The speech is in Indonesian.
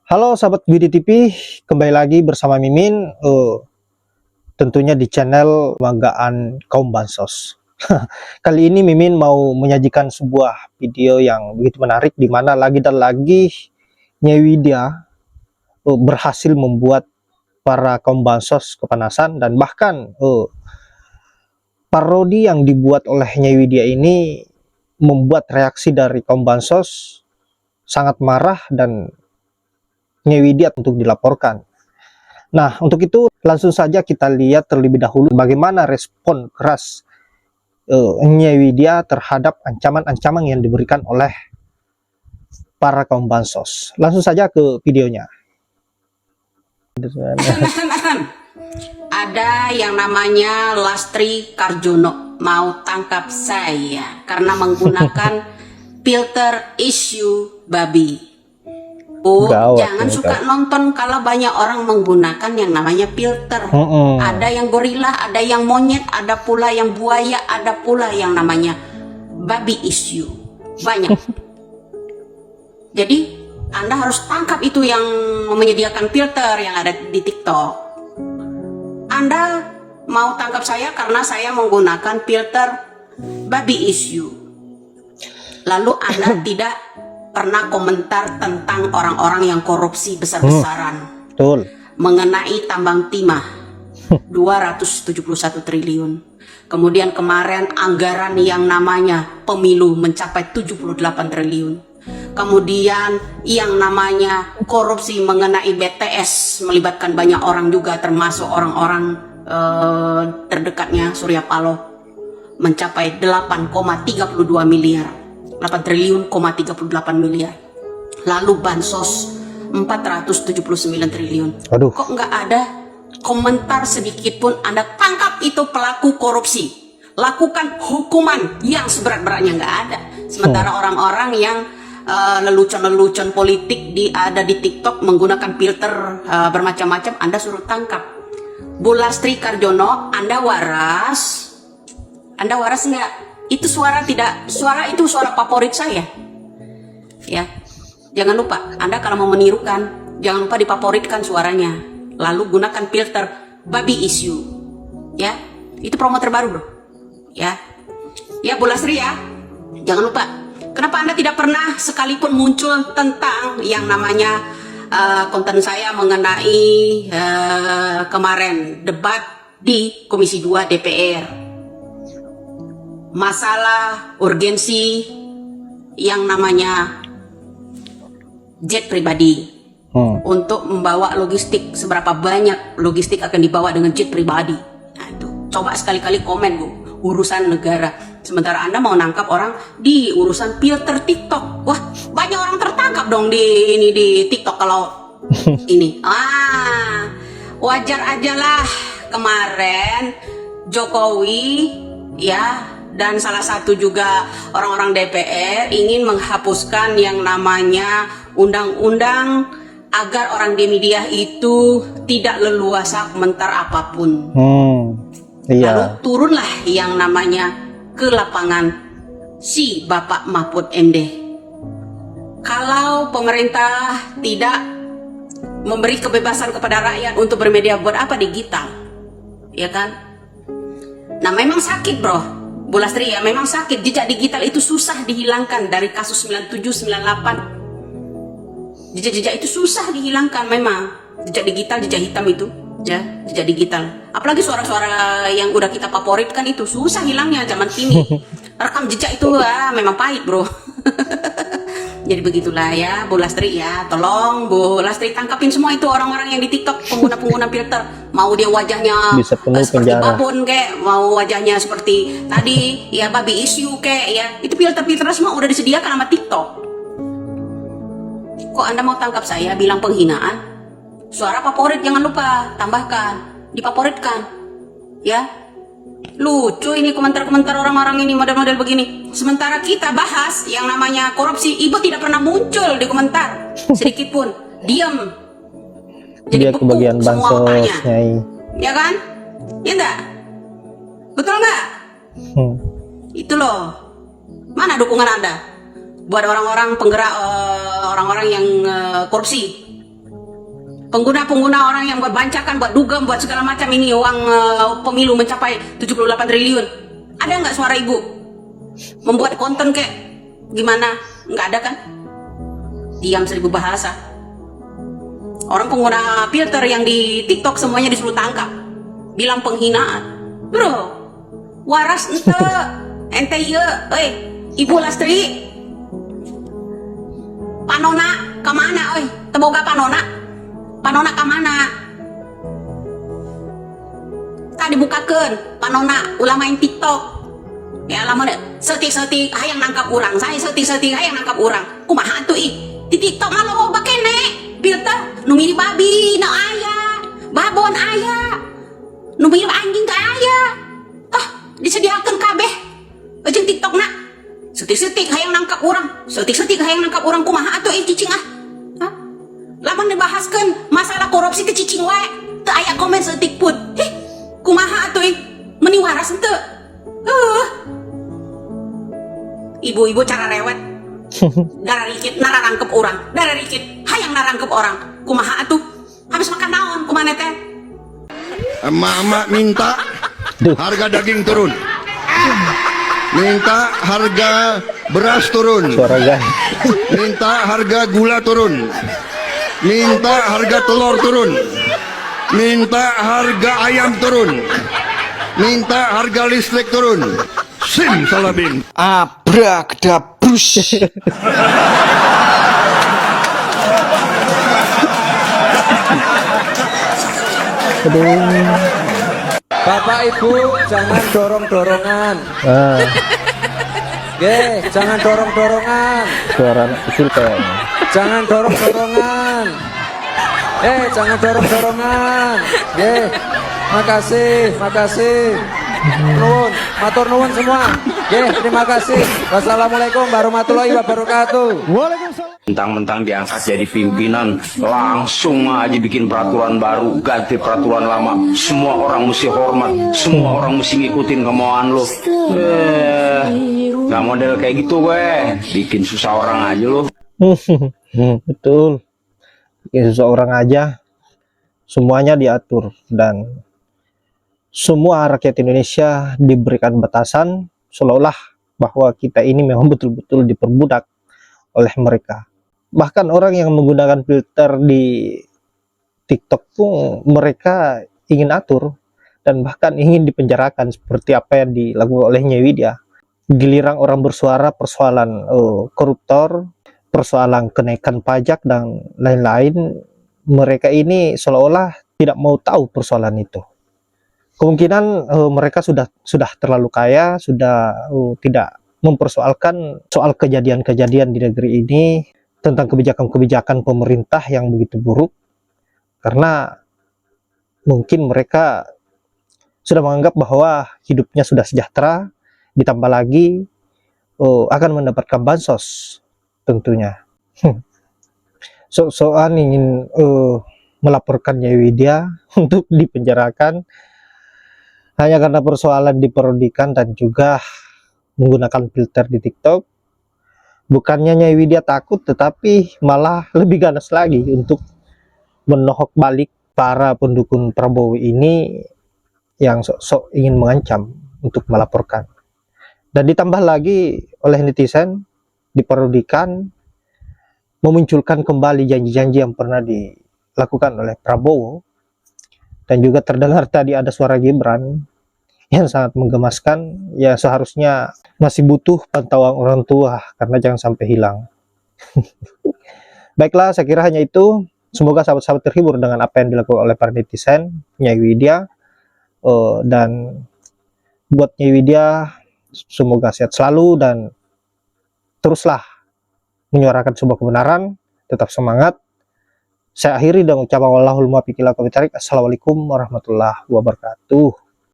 Halo sahabat Beauty TV, kembali lagi bersama Mimin, tentunya di channel Kebanggaan Kaum Bansos. Kali ini Mimin mau menyajikan sebuah video yang begitu menarik, di mana lagi dan lagi Nyai Widya berhasil membuat para kaum bansos kepanasan, dan bahkan parodi yang dibuat oleh Nyai Widya ini membuat reaksi dari kaum bansos sangat marah dan Nyai Widya untuk dilaporkan. Nah, untuk itu langsung saja kita lihat terlebih dahulu bagaimana respon keras Nyai Widya terhadap ancaman-ancaman yang diberikan oleh para kaum bansos. Langsung saja ke videonya. Ada yang namanya Lastri Karjono mau tangkap saya karena menggunakan filter isu babi. Jangan suka nonton kalau banyak orang menggunakan yang namanya filter. Ada yang gorila, ada yang monyet, ada pula yang buaya, ada pula yang namanya babi isu. Banyak. Jadi Anda harus tangkap itu yang menyediakan filter yang ada di TikTok. Anda mau tangkap saya karena saya menggunakan filter babi isu. Lalu Anda tidak pernah komentar tentang orang-orang yang korupsi besar-besaran. Mengenai tambang timah 271 triliun. Kemudian kemarin anggaran yang namanya pemilu mencapai 78 triliun. Kemudian yang namanya korupsi mengenai BTS melibatkan banyak orang juga, termasuk orang-orang terdekatnya Surya Paloh, mencapai 8,32 miliar. 8 triliun, 38 miliar. Lalu bansos 479 triliun. Aduh. Kok nggak ada komentar sedikit pun? Anda tangkap itu pelaku korupsi, lakukan hukuman yang seberat-beratnya. Nggak ada. Sementara orang-orang yang lelucon-lelucon politik ada di TikTok menggunakan filter bermacam-macam, Anda suruh tangkap. Bu Lastri Karjono, Anda waras? Anda waras nggak? Itu suara itu suara favorit saya. Ya. Jangan lupa, Anda kalau mau menirukan, jangan lupa difavoritkan suaranya. Lalu gunakan filter babi isu. Ya. Itu promo terbaru, Bro. Ya. Ya, Bu Lastri ya. Jangan lupa. Kenapa Anda tidak pernah sekalipun muncul tentang yang namanya konten saya mengenai kemarin debat di Komisi 2 DPR? Masalah urgensi yang namanya jet pribadi untuk membawa logistik, seberapa banyak logistik akan dibawa dengan jet pribadi. Nah itu coba sekali-kali komen, Bu, urusan negara. Sementara Anda mau nangkap orang di urusan filter TikTok. Wah, banyak orang tertangkap dong di TikTok kalau ini. Wajar aja lah kemarin Jokowi ya, dan salah satu juga orang-orang DPR ingin menghapuskan yang namanya undang-undang agar orang di media itu tidak leluasa komentar apapun. Lalu turunlah yang namanya ke lapangan si Bapak Mahfud MD. Kalau pemerintah tidak memberi kebebasan kepada rakyat untuk bermedia, buat apa digital? Ya kan? Nah memang sakit, Bro. Bu Lastri ya, memang sakit. Jejak digital itu susah dihilangkan dari kasus 97-98. Jejak-jejak itu susah dihilangkan memang. Jejak digital, jejak hitam itu. Ya, jejak digital. Apalagi suara-suara yang udah kita favoritkan itu susah hilangnya zaman kini. Rekam jejak itu memang pahit, Bro. Jadi begitulah ya, Bu Lastri ya. Tolong Bu Lastri tangkapin semua itu orang-orang yang di TikTok pengguna-pengguna filter. Mau dia wajahnya seperti babon kek, mau wajahnya seperti tadi ya babi isu kek ya. Itu filter-filter semua udah disediakan sama TikTok. Kok Anda mau tangkap saya bilang penghinaan? Suara favorit jangan lupa tambahkan, difavoritkan. Ya. Lucu ini komentar-komentar orang-orang ini model-model begini. Sementara kita bahas yang namanya korupsi, Ibu tidak pernah muncul di komentar sedikit pun. Diam. Jadi dia kebagian bansos, Nyai. Ya kan? Ya enggak? Betul enggak? Itu loh. Mana dukungan Anda buat orang-orang penggerak orang-orang yang korupsi? pengguna-pengguna orang yang buat bancakan, buat dugem, buat segala macam ini uang pemilu mencapai 78 triliun. Ada nggak suara ibu? Membuat konten kayak gimana? Nggak ada kan? Diam 1000 bahasa. Orang pengguna filter yang di TikTok semuanya disuruh tangkap. Bilang penghinaan. Bro, waras ente Ibu Lastri. Panona kemana teboga panona kemana tadi bukakan panona ulama yang TikTok ya lama setik hayang nangkap orang saya setik hayang nangkap orang kumaha tuh di TikTok malah loba kene filter nu mirip babi na aya babon aya nu mirip anjing ka aya disediakan kabeh jeung TikTok na setik hayang nangkap orang kumaha atuh cicing lamun dibahaskeun masalah korupsi ke cicing wae teu aya komen setik pun kumaha atuh meni waras henteu ibu-ibu cara rewet dararikit nararangkep orang hayang narangkep orang kumaha atuh habis makan naon kumaha teh emak-emak minta harga daging turun, minta harga beras turun, Suara guys. minta harga gula turun, minta harga telur turun, minta harga ayam turun, minta harga listrik turun. Simsalabim. Abrakadabrus. Bapak Ibu jangan dorong-dorongan. Jangan dorong-dorongan. Suara anak kecil kayaknya. Jangan dorong-dorongan. Jangan dorong-dorongan. Makasih. Nuwun, matur nuwun semua. Terima kasih. Wassalamualaikum warahmatullahi wabarakatuh. Mentang-mentang diangkat jadi pimpinan, langsung aja bikin peraturan baru, ganti peraturan lama. Semua orang mesti hormat, semua orang mesti ngikutin kemauan lo. Gak model kayak gitu gue, bikin susah orang aja lo. Betul, bikin susah orang aja. Semuanya diatur dan semua rakyat Indonesia diberikan batasan seolah-olah bahwa kita ini memang betul-betul diperbudak oleh mereka. Bahkan orang yang menggunakan filter di TikTok pun mereka ingin atur dan bahkan ingin dipenjarakan seperti apa yang dilakukan oleh Nyai Widya. Giliran orang bersuara persoalan koruptor, persoalan kenaikan pajak dan lain-lain, mereka ini seolah-olah tidak mau tahu persoalan itu. Kemungkinan mereka sudah terlalu kaya, sudah tidak mempersoalkan soal kejadian-kejadian di negeri ini, tentang kebijakan-kebijakan pemerintah yang begitu buruk, karena mungkin mereka sudah menganggap bahwa hidupnya sudah sejahtera, ditambah lagi akan mendapatkan bansos tentunya. Soal ingin melaporkan Nyai Widya untuk dipenjarakan hanya karena persoalan diperodikan dan juga menggunakan filter di TikTok. Bukannya Nyai Widya takut, tetapi malah lebih ganas lagi untuk menohok balik para pendukung Prabowo ini yang sok-sok ingin mengancam untuk melaporkan. Dan ditambah lagi oleh netizen, diparodikan, memunculkan kembali janji-janji yang pernah dilakukan oleh Prabowo. Dan juga terdengar tadi ada suara Gibran yang sangat menggemaskan, ya seharusnya masih butuh pantauan orang tua karena jangan sampai hilang. Baiklah, saya kira hanya itu. Semoga sahabat-sahabat terhibur dengan apa yang dilakukan oleh para netizen Nyai Widya, dan buat Nyai Widya semoga sehat selalu dan teruslah menyuarakan sebuah kebenaran, tetap semangat. Saya akhiri dengan ucapan wallahul muwaffiq ila aqwamit thoriq. Assalamualaikum warahmatullahi wabarakatuh.